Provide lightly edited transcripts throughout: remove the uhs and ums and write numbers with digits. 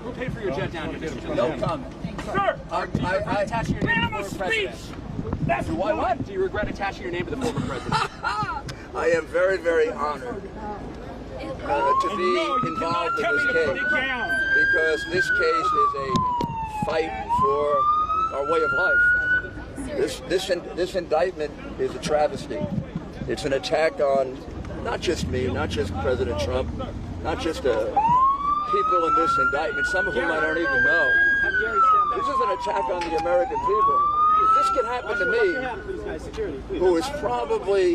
Who paid for your jet down here, Mr. No comment. Sir! I attach your name to the former president. Do I what? Do you regret attaching your name to the former president? I am very, very honored to be involved in this case, because this case is a fight for our way of life. This indictment is a travesty. It's an attack on not just me, not just President Trump, not just people in this indictment, some of whom I don't even know. This is an attack on the American people. If this can happen to me, who is probably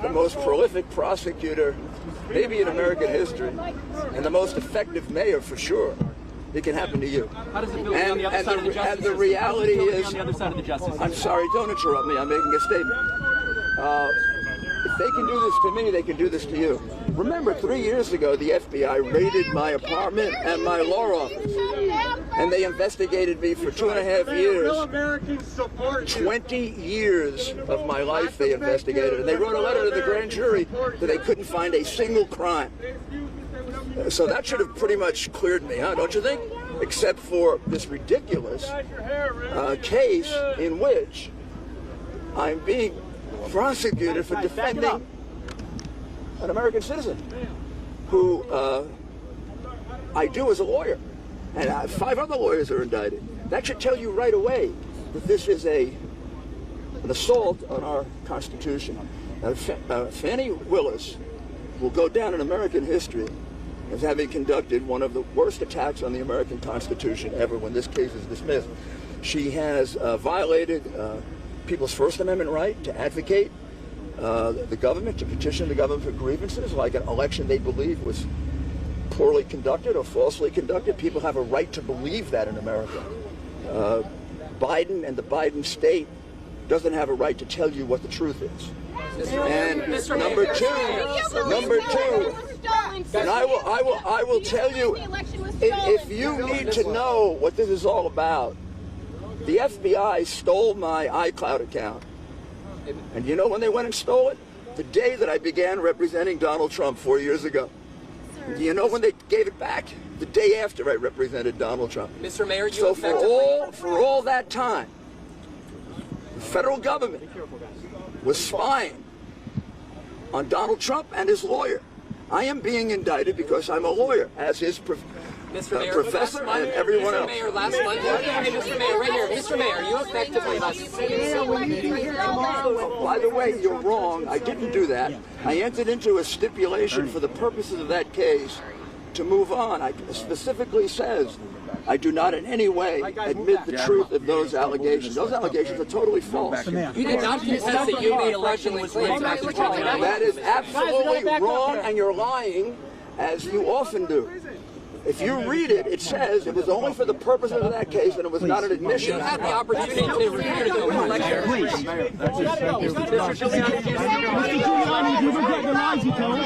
the most prolific prosecutor, maybe in American history, and the most effective mayor for sure, it can happen to you. How does it feel on the other side of the justice and the reality is, on the other side of the justice system? I'm sorry, don't interrupt me, I'm making a statement. If they can do this to me, they can do this to you. Remember, 3 years ago, the FBI raided my apartment and my law office, and they investigated me for 2.5 years. 20 years of my life they investigated, and they wrote a letter to the grand jury that they couldn't find a single crime. So that should have pretty much cleared me, huh, don't you think? Except for this ridiculous case in which I'm being prosecuted for defending an American citizen who I do as a lawyer, and 5 other lawyers are indicted. That should tell you right away that this is an assault on our Constitution. Fannie Willis will go down in American history as having conducted one of the worst attacks on the American Constitution ever when this case is dismissed. She has violated people's First Amendment right to advocate the government, to petition the government for grievances, like an election they believe was poorly conducted or falsely conducted. People have a right to believe that in America. Biden and the Biden state doesn't have a right to tell you what the truth is. And number two, and I will tell you, if you need to know what this is all about, the FBI stole my iCloud account. And you know when they went and stole it? The day that I began representing Donald Trump 4 years ago. Do you know when they gave it back? The day after I represented Donald Trump. Mr. Mayor, so for all that time, the federal government was spying on Donald Trump and his lawyer. I am being indicted because I'm a lawyer, as his professor and everyone else. Mr. Mayor, last month, Mr. Mayor, right here, Mr. Mayor, you effectively By the way, you're wrong. I didn't do that. I entered into a stipulation for the purposes of that case to move on. It specifically says I do not in any way admit the truth of those allegations. Those allegations are totally false. You did not contest that you made fraudulent claims. That is absolutely wrong, and you're lying, as you often do. If you read it, it says it was only for the purposes of that case, and it was not an admission. You had the opportunity to review the election. Mr. Giuliani, do you regret the lies you told?